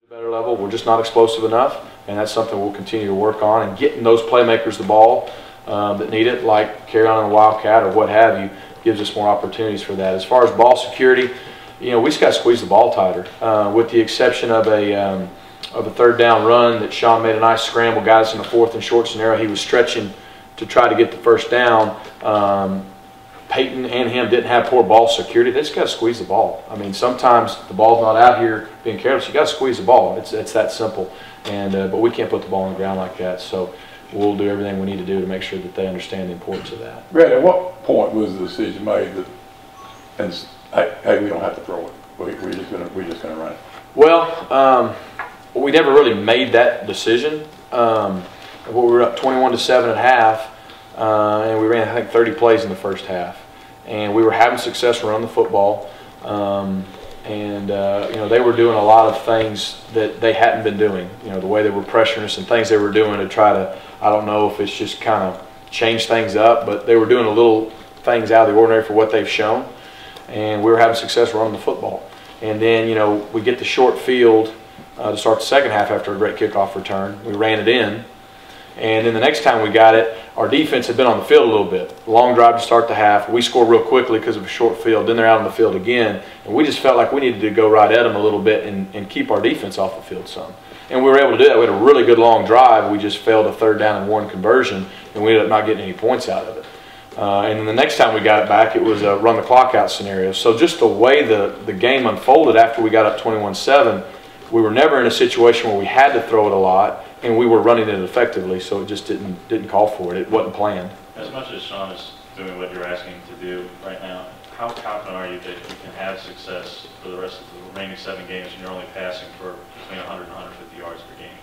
Better level, we're just not explosive enough, and that's something we'll continue to work on. And getting those playmakers the ball that need it, like Carolina and Wildcat or what have you, gives us more opportunities for that. As far as ball security, you know, we just got to squeeze the ball tighter. With the exception of a third down run that Sean made a nice scramble, got us in a 4th and short scenario. He was stretching to try to get the first down. Peyton and him didn't have poor ball security. They just got to squeeze the ball. I mean, sometimes the ball's not out here being careless. You got to squeeze the ball. It's that simple. And but we can't put the ball on the ground like that. So we'll do everything we need to do to make sure that they understand the importance of that. Rhett, at what point was the decision made that, hey, we don't have to throw it. We're just gonna run it? Well, we never really made that decision. We were up 21-7 at half. And we ran, I think, 30 plays in the first half, and we were having success running the football. You know, they were doing a lot of things that they hadn't been doing. You know, the way they were pressuring us and things they were doing to try to, I don't know if it's just kind of change things up, but they were doing a little things out of the ordinary for what they've shown, and we were having success running the football. And then, you know, we get the short field to start the second half after a great kickoff return. We ran it in. And then the next time we got it, our defense had been on the field a little bit. Long drive to start the half. We scored real quickly because of a short field. Then they're out on the field again. And we just felt like we needed to go right at them a little bit and keep our defense off the field some. And we were able to do that. We had a really good long drive. We just failed a 3rd down and 1 conversion, and we ended up not getting any points out of it. And then the next time we got it back, it was a run the clock out scenario. So just the way the game unfolded after we got up 21-7, we were never in a situation where we had to throw it a lot, and we were running it effectively, so it just didn't call for it. It wasn't planned. As much as Sean is doing what you're asking to do right now, how confident are you that you can have success for the rest of the remaining 7 games and you're only passing for between 100 and 150 yards per game?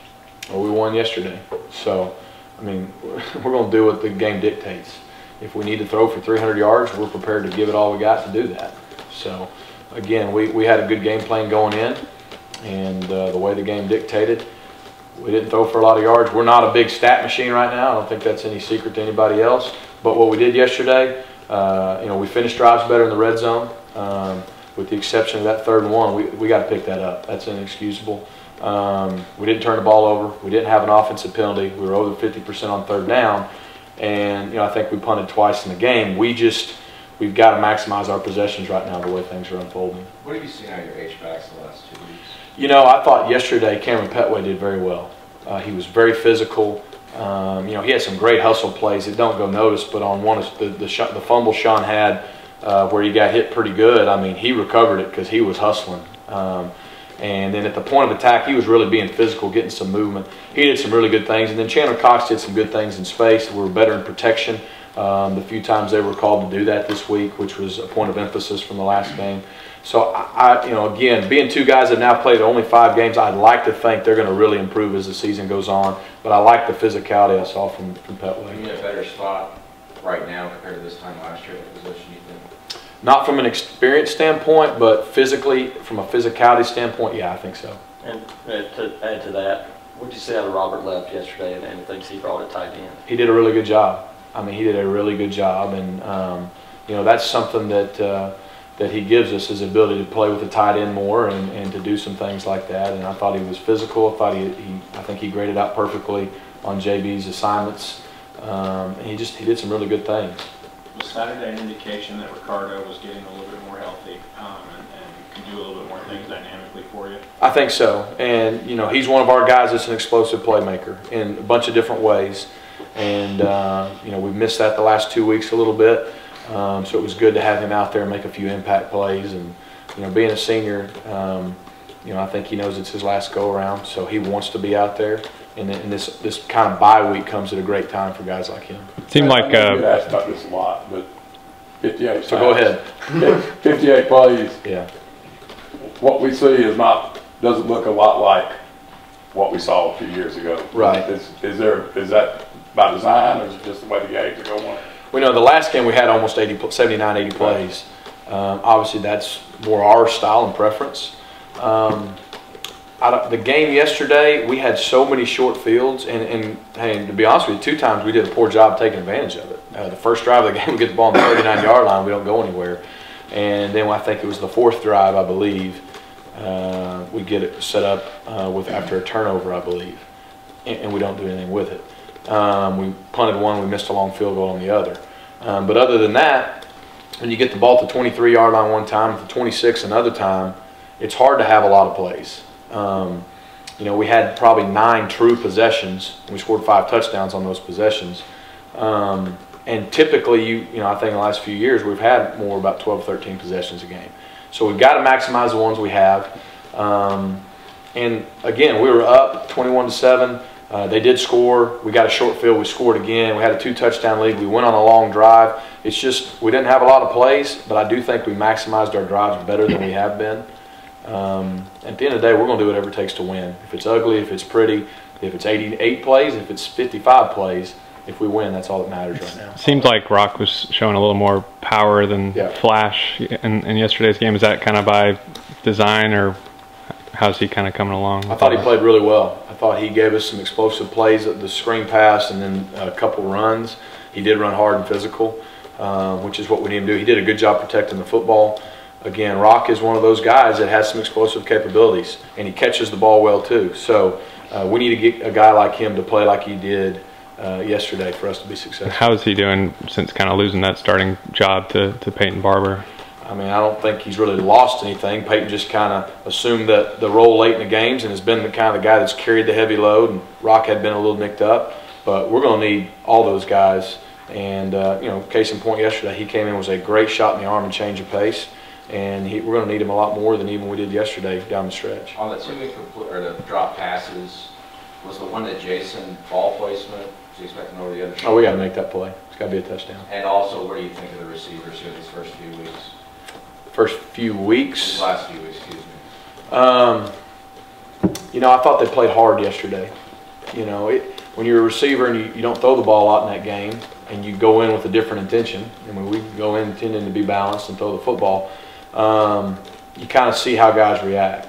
Well, we won yesterday, so I mean, we're going to do what the game dictates. If we need to throw for 300 yards, we're prepared to give it all we got to do that. So again, we had a good game plan going in, and the way the game dictated, we didn't throw for a lot of yards. We're not a big stat machine right now. I don't think that's any secret to anybody else. But what we did yesterday, you know, we finished drives better in the red zone, with the exception of that 3rd and 1. We got to pick that up. That's inexcusable. We didn't turn the ball over. We didn't have an offensive penalty. We were over 50% on 3rd down, and you know, I think we punted twice in the game. We've got to maximize our possessions right now the way things are unfolding. What have you seen out of your H-backs the last 2 weeks? You know, I thought yesterday Cameron Petway did very well. He was very physical. You know, he had some great hustle plays that don't go noticed, but on one of the fumble Sean had where he got hit pretty good, I mean, he recovered it because he was hustling. And then at the point of attack, he was really being physical, getting some movement. He did some really good things. And then Chandler Cox did some good things in space. We were better in protection the few times they were called to do that this week, which was a point of emphasis from the last game. So, you know, again, being 2 guys that now played only 5 games, I'd like to think they're going to really improve as the season goes on. But I like the physicality I saw from Petway. Are you in a better spot right now compared to this time last year at the position, you think? Not from an experience standpoint, but physically, from a physicality standpoint, yeah, I think so. And to add to that, what did you say out of Robert Left yesterday and the things he brought at tight end? He did a really good job. I mean, he did a really good job, and you know, that's something that he gives us, his ability to play with the tight end more and to do some things like that. And I thought he was physical. I think he graded out perfectly on JB's assignments. And he did some really good things. Was Saturday an indication that Ricardo was getting a little bit more healthy and could do a little bit more things dynamically for you? I think so. And, you know, he's one of our guys that's an explosive playmaker in a bunch of different ways. And, you know, we've missed that the last 2 weeks a little bit. So it was good to have him out there and make a few impact plays. And, you know, being a senior, you know, I think he knows it's his last go-around, so he wants to be out there. And this kind of bye week comes at a great time for guys like him. Seemed like you asked about this a lot, but 58. So go ahead. 58 plays. Yeah. What we see doesn't look a lot like what we saw a few years ago. Right. Is that by design, or is it just the way the games are going? We know the last game we had almost 79, 80 plays. Obviously, that's more our style and preference. The game yesterday, we had so many short fields, and hey, to be honest with you, 2 times we did a poor job taking advantage of it. The first drive of the game, we get the ball on the 39-yard line, we don't go anywhere. And then I think it was the 4th drive, I believe, we get it set up with after a turnover, I believe, and we don't do anything with it. We punted one, we missed a long field goal on the other. But other than that, when you get the ball to 23-yard line one time, to 26 another time, it's hard to have a lot of plays. You know, we had probably 9 true possessions. We scored 5 touchdowns on those possessions. And typically, you know, I think in the last few years, we've had more about 12, 13 possessions a game. So we've got to maximize the ones we have. And again, we were up 21-7. They did score. We got a short field. We scored again. We had a 2-touchdown lead. We went on a long drive. It's just we didn't have a lot of plays, but I do think we maximized our drives better than we have been. At the end of the day, we're going to do whatever it takes to win. If it's ugly, if it's pretty, if it's 88 plays, if it's 55 plays, if we win, that's all that matters right now. Seems like Rock was showing a little more power than flash in yesterday's game. Is that kind of by design, or how's he kind of coming along? I thought he played really well. I thought he gave us some explosive plays at the screen pass and then a couple runs. He did run hard and physical, which is what we need to do. He did a good job protecting the football. Again, Rock is one of those guys that has some explosive capabilities, and he catches the ball well too. So we need to get a guy like him to play like he did yesterday for us to be successful. How is he doing since kind of losing that starting job to Peyton Barber? I mean, I don't think he's really lost anything. Peyton just kind of assumed that the role late in the games and has been the kind of guy that's carried the heavy load, and Rock had been a little nicked up. But we're going to need all those guys. And, you know, case in point yesterday, he came in, was a great shot in the arm and change of pace. And we're going to need him a lot more than even we did yesterday down the stretch. On the 2 or the drop passes, was the one that Jason ball placement? Was he expecting over the other shoulder? Oh, we got to make that play. It's got to be a touchdown. And also, what do you think of the receivers here these first few weeks? First few weeks? These last few weeks, excuse me. You know, I thought they played hard yesterday. You know, when you're a receiver and you don't throw the ball out in that game and you go in with a different intention, and when we go in intending to be balanced and throw the football, you kind of see how guys react.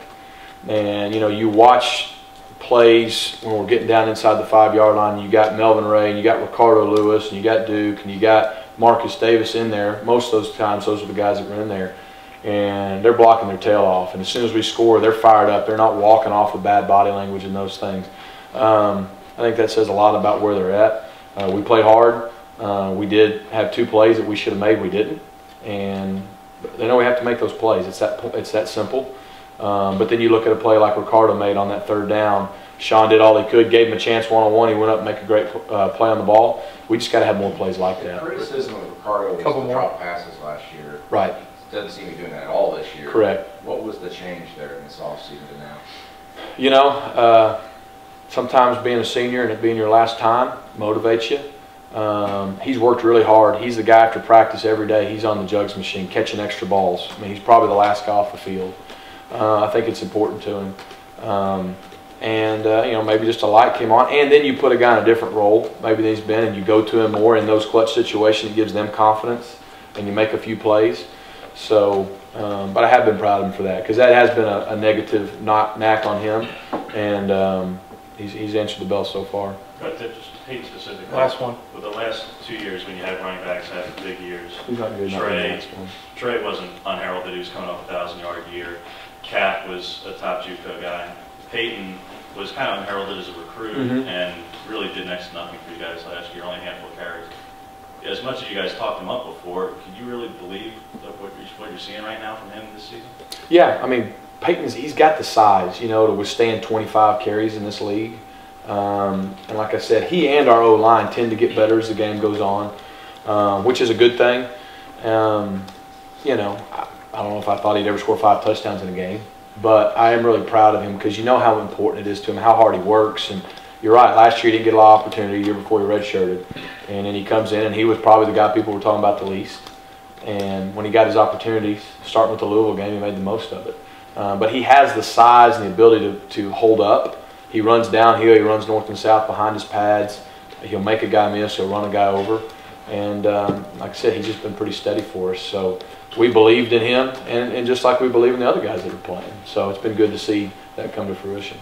And, you know, you watch plays when we're getting down inside the 5-yard line. You got Melvin Ray, and you got Ricardo Lewis, and you got Duke, and you got Marcus Davis in there. Most of those times, those are the guys that were in there. And they're blocking their tail off. And as soon as we score, they're fired up. They're not walking off with bad body language and those things. I think that says a lot about where they're at. We played hard. We did have 2 plays that we should have made. We didn't. And they know we have to make those plays. It's that simple. But then you look at a play like Ricardo made on that 3rd down. Sean did all he could, gave him a chance one-on-one. He went up and make a great play on the ball. We just got to have more plays like that. The criticism of Ricardo was the drop passes last year. Right. Doesn't seem to be doing that at all this year. Correct. What was the change there in this offseason to now? You know, sometimes being a senior and it being your last time motivates you. He's worked really hard. He's the guy after practice every day. He's on the jugs machine catching extra balls. I mean, he's probably the last guy off the field. I think it's important to him. You know, maybe just a light came on. And then you put a guy in a different role, maybe than he's been, and you go to him more in those clutch situations. It gives them confidence, and you make a few plays. So, but I have been proud of him for that, because that has been a negative knack on him, and he's answered the bell so far. But just Pete specifically. Last one. With the last 2 years when you had running backs have big years, He's not good. Trey wasn't unheralded. He was coming off a 1,000-yard year. Cat was a top JUCO guy. Peyton was kind of unheralded as a recruit and really did next to nothing for you guys last year, only a handful of carries. As much as you guys talked him up before, can you really believe what you're seeing right now from him this season? Yeah, I mean, he's got the size, you know, to withstand 25 carries in this league. And like I said, he and our O-line tend to get better as the game goes on, which is a good thing. You know, I don't know if I thought he'd ever score 5 touchdowns in a game, but I am really proud of him, because you know how important it is to him, how hard he works. And you're right, last year he didn't get a lot of opportunity, the year before he redshirted. And then he comes in, and he was probably the guy people were talking about the least. And when he got his opportunities, starting with the Louisville game, he made the most of it. But he has the size and the ability to hold up. He runs downhill, he runs north and south behind his pads. He'll make a guy miss, he'll run a guy over. And like I said, he's just been pretty steady for us. So we believed in him, and just like we believe in the other guys that are playing. So it's been good to see that come to fruition.